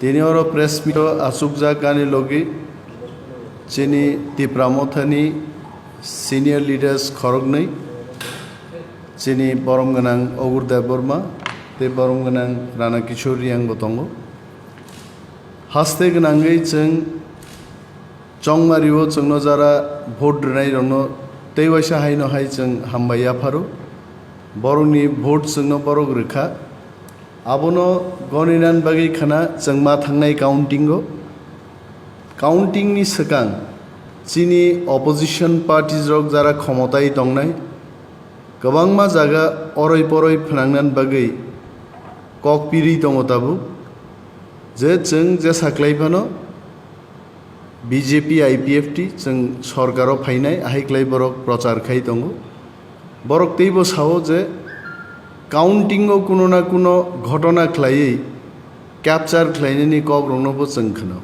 তিনি ওর press meet আসুকজা কানি লগি চিনি তিপ্রামথানি সিনিয়র লিডার্স খরগनै চিনি বরম गोनां अगुरदेव बर्मा ते बरम गोनां राणा किशोर रियांबो दङ हास्ते गोनाङै जों चंमारियाव जोंनो जारा भोट होनाय दङ तैवाइसा हायनोहाय जों हामबाय आफारो बरंनि भोट जोंनो बरग रोखा आबनो गनिनान बागै खाना जों मा थांनाय काउंटिंनि सिगां चिनि अपोजिशन पार्टीज रक जारा क्षमताय दंनाय गोबां मा जागा अरय परय फोनांनान बागै ककपिरि दङ दाबु जे जों जे साख्लायफानो बीजेपी आईपीएफटी जों सरकाराव फायनाय हाइक्लाय बरक प्रचार खाय दङ बरक तैबो सावो जे काउंटिंग कुनो ना कुनो घटना खलायै कैप्चार खलायनायनि कक रंनोबो जों खोनो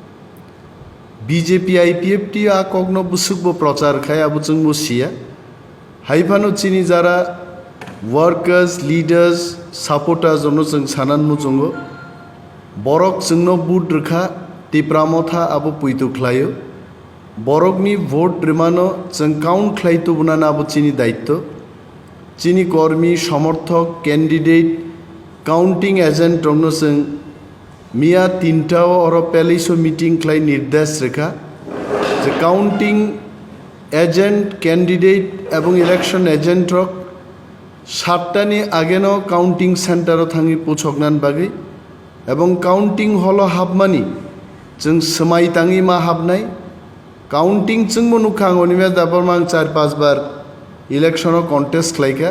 बीजेपी आईपीएफटी आ ककनो बुसुकबो प्रचार खाय आबो जों बुसिया हाइफानो चिनि जारा वर्कर्स लीडर्स सपोर्टर्स जनो जों सानान मुजंगो बरक जोंनो बुट रखा तिप्रामथा आबो पुइतु खलायो बरकनि भोट रिमानो जों काउंट खलायतो बनाना आबो चिनि दायित्व चिनी कर्मी समर्थक कैंडिडेट काउंटिंग एजेंट रंनो जों मिया तीनटाव और पेलिसो मीटिंग खलाय निर्देश रेखा जे काउंटिंग एजेंट कैंडिडेट एवं इलेक्शन एजेंट रक 7टानि आगेनो काउंटिंग सेंटारो थांगी पुछकनान बागै एवं काउंटिंग हलो हाबमानि जों समाय तांगी मा हाबनाय काउंटिंग जोंबो नुखांगोनि मे दाबरमां 4-5 बार इलेक्शन कन्टेस्ट खलायका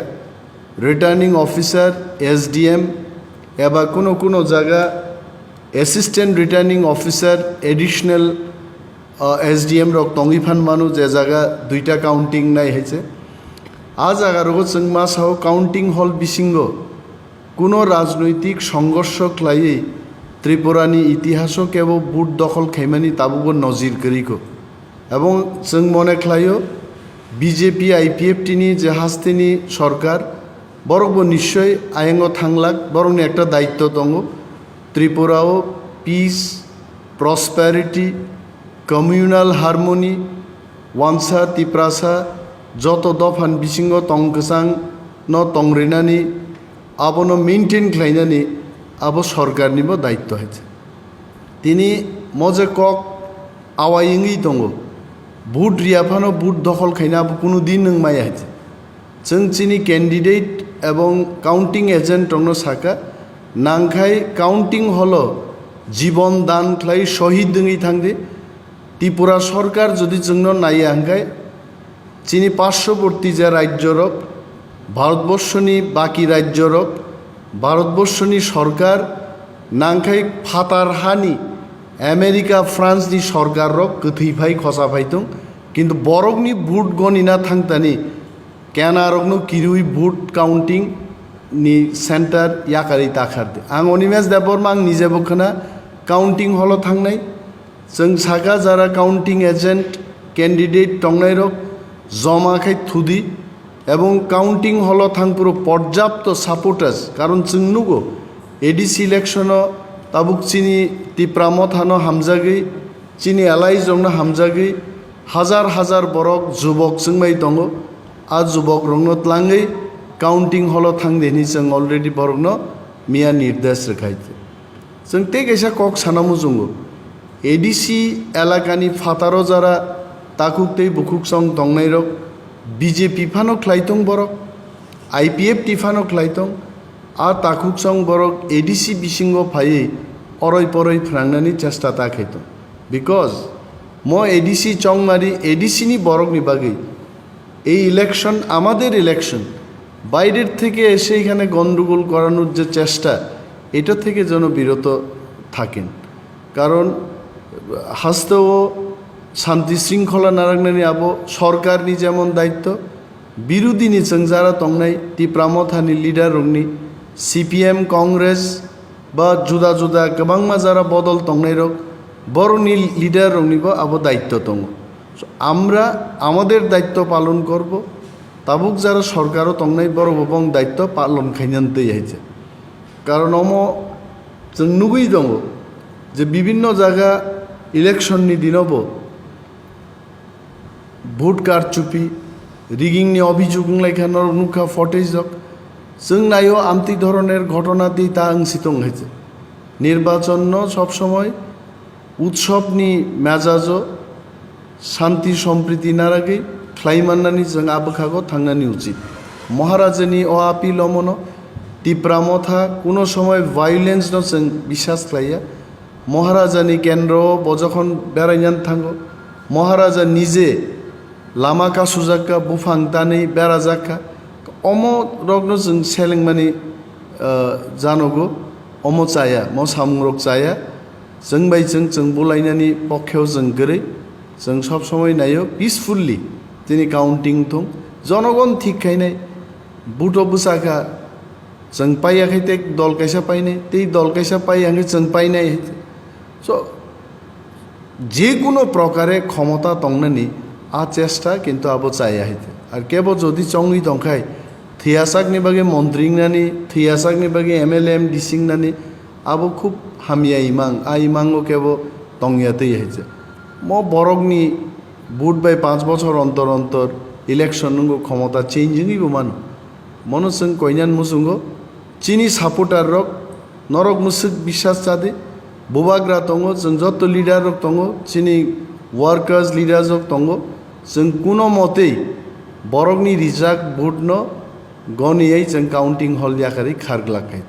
रिटार्निंग ऑफिसर एसडीएम एबा कोनो कोनो जागा assistant returning officer additional SDM रक तंगिफान मानु जे जागा 2टा काउंटिंग नाय हैसे आ जागा रगो जों मा साव काउंटिंग हल बिसिंगो कोनो राजनैतिक संघर्ष खलायै त्रिपुरानि इतिहासो केबो बुट दखल खायमानि ताबुबो नजिर करिको एवं जों मने खलायो बीजेपी आईपीएफटी जे हास्तेनि सरकार बरकबो निश्चय आयेंगो थांलाक बरंनि एकटा दायित्व दङ त्रिपुराओ पीस प्रस्पेरिटी कम्युनाल हारमोनी वानसा तिप्रासा जत दफान बिसिंगो तंगसां न तंग्रेनानि आबनो मेंटेन खलायनानि आबो सरकारनिबो दायित्व हैছে तिनि मजे कक आवायिङै दङ बुट रियाफानो बुट दखल खायना कोनो दिन नों माया हैছে जों चिनि कैंडिडेट एवं काउंटिंग एजेंट रंनो साका नांखाय काउंटिंग हलो जीवन दान खलाय शहीद दङै थांदे त्रिपुरा सरकार जदि जोंनो नाया हांखाय चिनि पार्श्ववर्ती जे राज्य रक भारतवर्षनि बाकी राज्य रक भारतवर्षनि सरकार नांखाय फातार हानि अमेरिका फ्रांस नि सरकार रक गथैफाय खसाफायदों किन्तु बरकनि भोट गनिना थांतानि केनारकनो किरुइ भोट काउंटिं नि सेंटर याकारि ताखारदे आं अनिमेश देबबर्मा आं निजेबो खोना काउंटिं हलो थांनाय जों साका जारा काउंटिं एजेंट कैंडिडेट तंनाय रक जमाखाय थुदि एवं काउंटिं हलो थांपुरो पर्याप्त सपोर्टार्स कारण जों नुगो एडीसी इलेक्शनो ताबुक चिनी तिप्रामथानो हामजागै चिनी एलाइज रंनो हामजागै हजार हजार बरक जुबक जोंबाय दङ आ जुबक रंनो तलाङै काउंटिं हलो थांदेनि जों अलरेडी बरकनो मिया निर्देश रेखायते जों ते गैसा कक सानामु जोंगो एडीसी एलाकानि फातारो जारा ताकुकते बुकुकसं दंनाय रक बीजेपी फानो खलायतं बरक आईपीएफ टिफानो खलायतं आ ताकुकसं बरक एडीसी बिसिंगो फायै अरय परय फोनांनानै चेष्टा ताखैतं बिकज म एडीसी चंमारी एडीसी नि बरकनि बागै এই ইলেকশন আমাদের ইলেকশন বাইরের থেকে এসে এখানে গন্ডগোল করানোর যে চেষ্টা এটা থেকে যেন বিরত থাকেন কারণ হাস্তেও শান্তি শৃঙ্খলা নারাংনানি আবো সরকারনি যেমন দায়িত্ব বিরোধীনি जों যারা তংনাই তিপ্রামথানি লিডার রংনি সিপিএম কংগ্রেস বা जुदा जुदा गोबांमा যারা বদল তংনাই রক বরনি লিডার রংনিবো আবো দায়িত্ব দङ আমরা আমাদের দায়িত্ব পালন করব তাবুক যারা সরকারও তংনাই বড় বং দায়িত্ব পালন খাইনানতেই হয়েছে কারণ जों नुगै दङ যে বিভিন্ন জায়গা ইলেকশননি দিনব ভোট কারচুপি রিগিংনি অভিযোগ লেখানোর নুখা ফটেজ जों नायो आमती धरনের घटना दी ता अंसितং হয়েছে নির্বাচন সবসময় উৎসবনি মেজাজ শান্তি সম্প্রীতি নারাগে খ্লাইমান্নানি जों आबोखागो थांनानि उचित महाराजानि अ आपिल मन तीप्रामथा কোনো সময় ভায়োলেন্স ন जों বিশ্বাস খাইয়া महाराजानि केन्द्र बजखन बेरायनान थांगो महाराजा निजे लामा कासुजाक्का बुफां तानै बेरा जाक्का अम रग्न जों सेलें माने जानगो अम चाया म सामुरक चाया जों बायजों जों बुलायनानि पक्षेव जों गोरै जों सब समय नायो पिसफुल्ली दिनै काउन्टिं दं जनगण ठीक खायनाय बुट बुसाखा जों पायाखै ते दल कायसा पायनाय ते दल कायसा पायाखै जों पायनाय सो जे कोनो प्रकारे क्षमता तंगनानि आ चेष्टा किन्तु आबो चाया हइते आर केबो जदि चंगि दंखाय थैयासाकनि बागे मन्त्रिंनानि थैयासाकनि बागे एमएलएम डिसिंनानि आबो खूब हामिया इमां आ इमांगो केबो तंगियाते हइते म बरगनि बुट बाय 5 बछर अंतर अंतर इलेक्शन नंगो क्षमता चेंजिंगइबो मानो मनो जों कयनान मुसुंगो चिनी सापोर्टार रक नरक मुसुक বিশ্বাস जादे बोबाग्रा दङ जों जत लिडार दङ चिनी वार्कार्स लिडार दङ जों कुनो मते बरगनि रिजार्भ भोट न गनियै जों काउंटिं हल याखारि खारग्लाखाय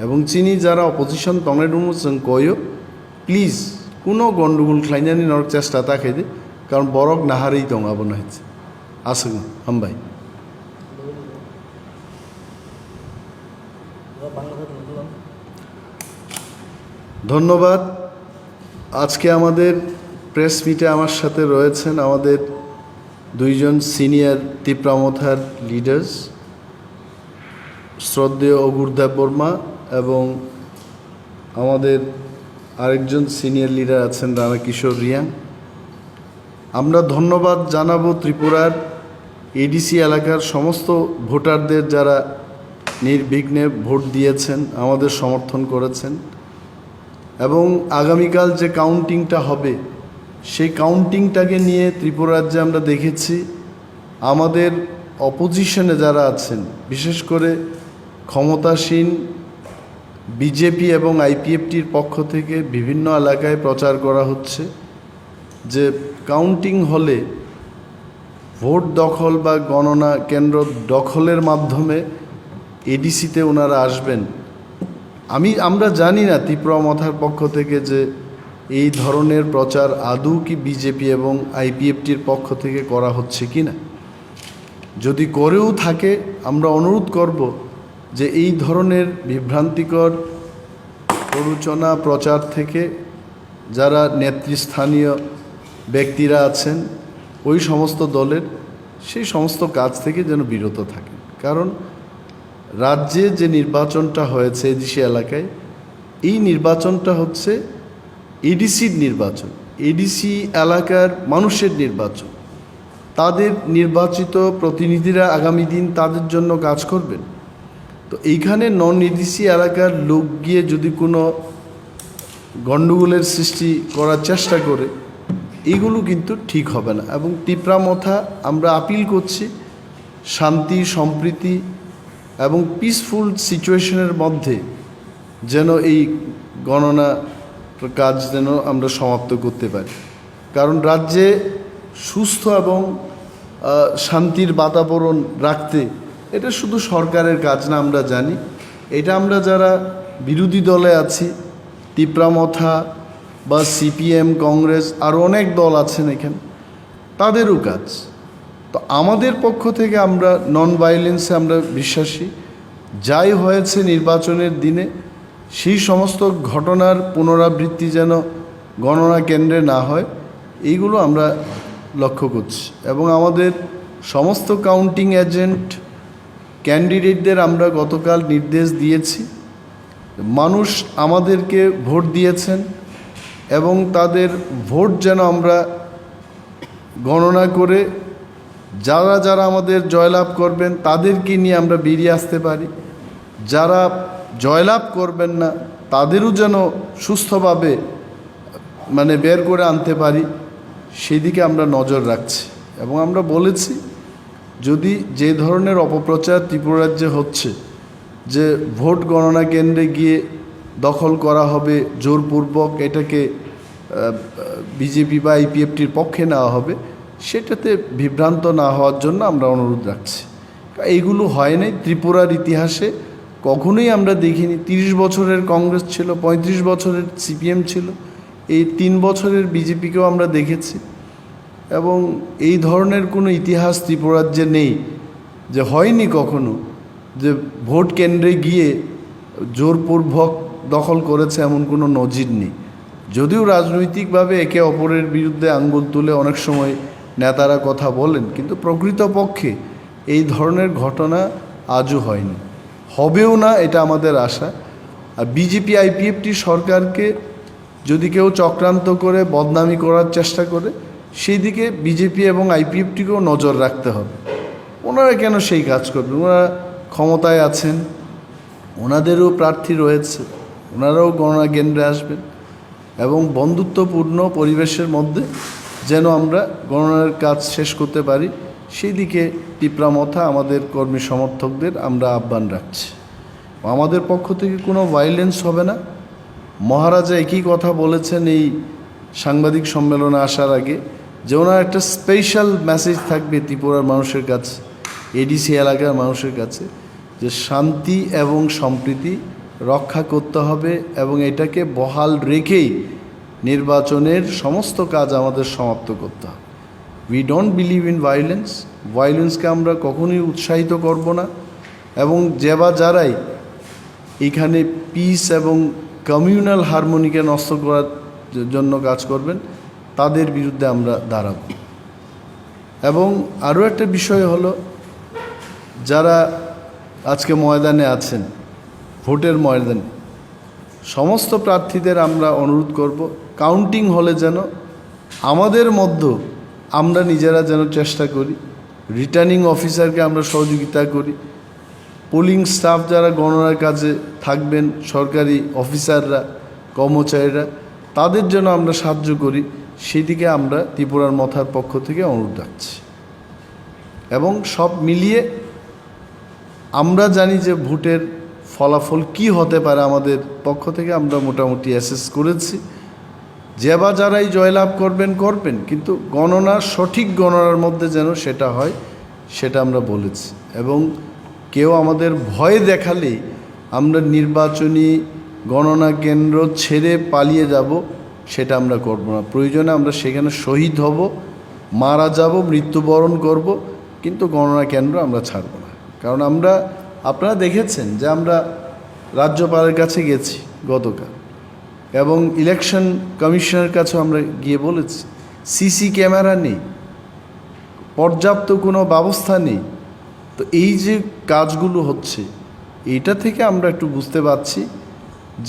এবং চিনি যারা অপোজিশন তংনাय दङ जों कयो प्लिज कुनो गंडगोल खालायनानै नरक चेष्टा ताखायदे कारण बरग नाहारै दङ आबो नायছে आसों हामबाय ধন্যবাদ আজকে আমাদের প্রেস মিটে আমার সাথে রয়েছেন আমাদের দুইজন সিনিয়র তিপ্রামথার লিডার্স শ্রদ্ধেয় অগুরদেব বর্মা এবং আমাদের আরেকজন সিনিয়র লিডার আছেন রানা কিশোর রিয়াং আমরা ধন্যবাদ জানাবো ত্রিপুরার এডিসি এলাকার সমস্ত ভোটারদের যারা নির্বিঘ্নে ভোট দিয়েছেন আমাদের সমর্থন করেছেন এবং আগামীকাল যে কাউন্টিংটা হবে সেই কাউন্টিংটাকে নিয়ে ত্রিপুরা রাজ্যে আমরা দেখেছি আমাদের অপোজিশনে যারা আছেন বিশেষ করে ক্ষমতাসীন বিজেপি এবং আইপিএফটির পক্ষ থেকে বিভিন্ন এলাকায় প্রচার করা হচ্ছে যে কাউন্টিং হলে ভোট দখল বা গণনা কেন্দ্র দখলের মাধ্যমে এডিসিতে ওনারা আসবেন আমরা জানি না ত্রিপুরা মথার পক্ষ থেকে যে এই ধরনের প্রচার আদৌ কি বিজেপি এবং আইপিএফটির পক্ষ থেকে করা হচ্ছে কি না যদি করেও থাকে আমরা অনুরোধ করব যে এই ধরনের বিভ্রান্তিকর প্ররোচনা প্রচার থেকে যারা নেতৃস্থানীয় ব্যক্তিরা আছেন ওই সমস্ত দলের সেই সমস্ত কাজ থেকে যেন বিরত থাকেন কারণ রাজ্যে যে নির্বাচনটা হয়েছে এডিসি এলাকায় এই নির্বাচনটা হচ্ছে এডিসির নির্বাচন এডিসি এলাকার মানুষের নির্বাচন তাদের নির্বাচিত প্রতিনিধিরা আগামী দিন তাদের জন্য কাজ করবেন তো এইখানে নন এডিসি এলাকার লোক গিয়ে যদি কোনো গণ্ডগোলের সৃষ্টি করার চেষ্টা করে এইগুলো কিন্তু ঠিক হবে না এবং তিপ্রামথা আমরা আপিল করছি শান্তি সম্প্রীতি এবং পিসফুল সিচুয়েশনের মধ্যে যেন এই গণনা কাজ যেন আমরা সমাপ্ত করতে পারি কারণ রাজ্যে সুস্থ এবং শান্তির বাতাবরণ রাখতে এটা শুধু সরকারের কাজ না আমরা জানি এটা আমরা যারা বিরোধী দলে আছি তিপ্রামথা বা সিপিএম কংগ্রেস আরও অনেক দল আছেন এখানে তাদেরও কাজ তো আমাদের পক্ষ থেকে আমরা নন ভায়োলেন্সে আমরা বিশ্বাসী যাই হয়েছে নির্বাচনের দিনে সেই সমস্ত ঘটনার পুনরাবৃত্তি যেন গণনা কেন্দ্রে না হয় এইগুলো আমরা লক্ষ্য করছি এবং আমাদের সমস্ত কাউন্টিং এজেন্ট ক্যান্ডিডেটদের আমরা গতকাল নির্দেশ দিয়েছি মানুষ আমাদেরকে ভোট দিয়েছেন এবং তাদের ভোট যেন আমরা গণনা করে যারা যারা আমাদের জয়লাভ করবেন তাদেরকে নিয়ে আমরা বেরিয়ে আসতে পারি যারা জয়লাভ করবেন না তাদেরও যেন সুস্থভাবে মানে বের করে আনতে পারি সেদিকে আমরা নজর রাখছি। এবং আমরা বলেছি যদি যে ধরনের অপপ্রচার ত্রিপুরা রাজ্যে হচ্ছে যে ভোট গণনা কেন্দ্রে গিয়ে দখল করা হবে জোরপূর্বক, এটাকে বিজেপি বা আইপিএফটির পক্ষে নেওয়া হবে, সেটাতে বিভ্রান্ত না হওয়ার জন্য আমরা অনুরোধ রাখছি। এইগুলো হয় নাই ত্রিপুরার ইতিহাসে, কখনোই আমরা দেখিনি। 30 বছরের কংগ্রেস ছিল, 35 বছরের সিপিএম ছিল, এই 3 বছরের বিজেপিকেও আমরা দেখেছি। এবং এই ধরনের কোনো ইতিহাস ত্রিপুরা রাজ্যে নেই, যে হয়নি কখনো যে ভোট কেন্দ্রে গিয়ে জোরপূর্বক দখল করেছে, এমন কোনো নজির নেই। যদিও রাজনৈতিকভাবে একে অপরের বিরুদ্ধে আঙ্গুল তুলে অনেক সময় নেতারা কথা বলেন, কিন্তু প্রকৃতপক্ষে এই ধরনের ঘটনা আজও হয়নি, হবেও না, এটা আমাদের আশা। আর বিজেপি আইপিএফটি সরকারকে যদি কেউ চক্রান্ত করে বদনামি করার চেষ্টা করে, সেই দিকে বিজেপি এবং আইপিএফটিকেও নজর রাখতে হবে। ওনারা কেন সেই কাজ করবেন? ওনারা ক্ষমতায় আছেন, ওনাদেরও প্রার্থী রয়েছে, ওনারাও গণনা কেন্দ্রে আসবেন এবং বন্ধুত্বপূর্ণ পরিবেশের মধ্যে যেন আমরা গণনার কাজ শেষ করতে পারি, সেই দিকে তীব্রামথা আমাদের কর্মী সমর্থকদের আমরা আহ্বান রাখছি। আমাদের পক্ষ থেকে কোনো ভায়োলেন্স হবে না। মহারাজা একই কথা বলেছেন এই সাংবাদিক সম্মেলনে আসার আগে, যে ওনার একটা স্পেশাল মেসেজ থাকবে ত্রিপুরার মানুষের কাছে, এডিসি এলাকার মানুষের কাছে, যে শান্তি এবং সম্প্রীতি রক্ষা করতে হবে এবং এটাকে বহাল রেখেই নির্বাচনের সমস্ত কাজ আমাদের সমাপ্ত করতে হবে। We don't believe in violence, ভায়োলেন্সকে আমরা কখনোই উৎসাহিত করব না। এবং যারাই এখানে পিস এবং কমিউনাল হারমোনিকে নষ্ট করার জন্য কাজ করবেন, তাদের বিরুদ্ধে আমরা দাঁড়াব। এবং আরও একটা বিষয় হলো, যারা আজকে ময়দানে আছেন, ভোটের ময়দানে, সমস্ত প্রার্থীদের আমরা অনুরোধ করব, কাউন্টিং হলে যেন আমাদের মধ্যে আমরা নিজেরা যেন চেষ্টা করি, রিটার্নিং অফিসারকে আমরা সহযোগিতা করি, পোলিং স্টাফ যারা গণনার কাজে থাকবেন, সরকারি অফিসাররা, কর্মচারীরা, তাদের জন্য আমরা সাহায্য করি, সেদিকে আমরা ত্রিপুরার মথার পক্ষ থেকে অনুরোধ রাখছি। এবং সব মিলিয়ে আমরা জানি যে ভোটের ফলাফল কি হতে পারে, আমাদের পক্ষ থেকে আমরা মোটামুটি অ্যাসেস করেছি। যারাই জয়লাভ করবেন, কিন্তু গণনা সঠিক গণনার মধ্যে যেন সেটা হয়, সেটা আমরা বলেছি। এবং কেউ আমাদের ভয় দেখালেই আমরা নির্বাচনী গণনা কেন্দ্র ছেড়ে পালিয়ে যাব, সেটা আমরা করব না। প্রয়োজনে আমরা সেখানে শহীদ হব, মারা যাব, মৃত্যুবরণ করব, কিন্তু গণনা কেন্দ্র আমরা ছাড়ব না। কারণ আপনারা দেখেছেন যে আমরা রাজ্যপালের কাছে গেছি গতকাল, এবং ইলেকশন কমিশনের কাছেও আমরা গিয়ে বলেছি, সিসি ক্যামেরা নেই, পর্যাপ্ত কোনো ব্যবস্থা নেই। তো এই যে কাজগুলো হচ্ছে, এইটা থেকে আমরা একটু বুঝতে পারছি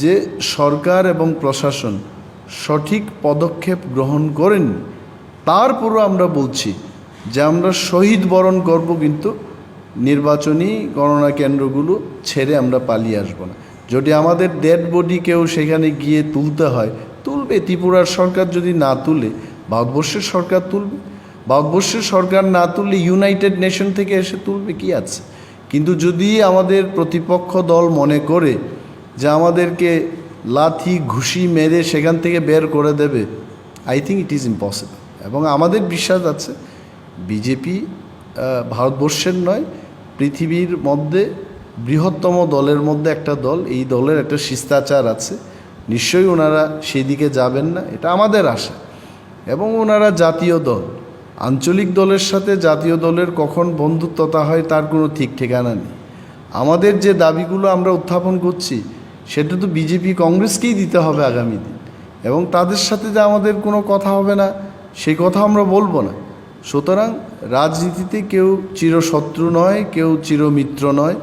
যে সরকার এবং প্রশাসন সঠিক পদক্ষেপ গ্রহণ করেননি। তারপরও আমরা বলছি যে আমরা শহীদ বরণ করব, কিন্তু নির্বাচনী গণনা কেন্দ্রগুলো ছেড়ে আমরা পালিয়ে আসব না। যদি আমাদের ডেড বডি কেউ সেখানে গিয়ে তুলতে হয়, তুলবে। ত্রিপুরার সরকার যদি না তুলে, ভারতবর্ষের সরকার তুলবে। ভারতবর্ষের সরকার না তুললে ইউনাইটেড নেশন থেকে এসে তুলবে, কি আছে। কিন্তু যদি আমাদের প্রতিপক্ষ দল মনে করে যে আমাদেরকে লাথি ঘুষি মেরে সেখান থেকে বের করে দেবে, I think it is impossible. এবং আমাদের বিশ্বাস আছে বিজেপি ভারতবর্ষের নয়, পৃথিবীর মধ্যে বৃহত্তম দলের মধ্যে একটা দল। এই দলের একটা শিষ্টাচার আছে, নিশ্চয়ই ওনারা সেই দিকে যাবেন না, এটা আমাদের আশা। এবং ওনারা জাতীয় দল, আঞ্চলিক দলের সাথে জাতীয় দলের কখন বন্ধুত্বতা হয় তার কোনো ঠিক ঠিকানা নেই। আমাদের যে দাবিগুলো আমরা উত্থাপন করছি, সেটা তো বিজেপি কংগ্রেসকেই দিতে হবে আগামী দিন। এবং তাদের সাথে যে আমাদের কোনো কথা হবে না, সেই কথা আমরা বলবো না। সুতরাং রাজনীতিতে কেউ চিরশত্রু নয়, কেউ চিরমিত্র নয়,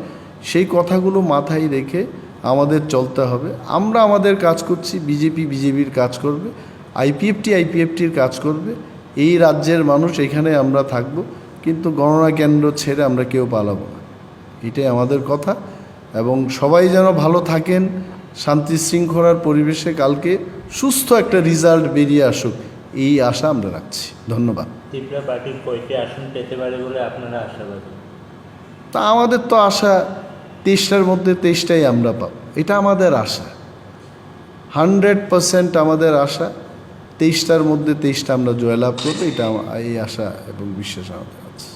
সেই কথাগুলো মাথায় রেখে আমাদের চলতে হবে। আমরা আমাদের কাজ করছি, বিজেপি বিজেপির কাজ করবে, আইপিএফটি আইপিএফটির কাজ করবে। এই রাজ্যের মানুষ এখানে আমরা থাকব, কিন্তু গণনা কেন্দ্র ছেড়ে আমরা কেউ পালাবো না, এটাই আমাদের কথা। এবং সবাই যেন ভালো থাকেন, শান্তি শৃঙ্খলার পরিবেশে কালকে সুস্থ একটা রেজাল্ট বেরিয়ে আসুক, এই আশা আমরা রাখছি। ধন্যবাদ। ত্রিপুরা পার্টির কয়টি আসন পেতে পারে বলে আপনারা আশাবাদী? তা আমাদের তো আশা 23টার মধ্যে 23টাই আমরা পাব, এটা আমাদের আশা, 100% আমাদের আশা 23টার মধ্যে 23টা আমরা জয়লাভ করবো, এটা এই আশা এবং বিশ্বাস আমাদের আছে।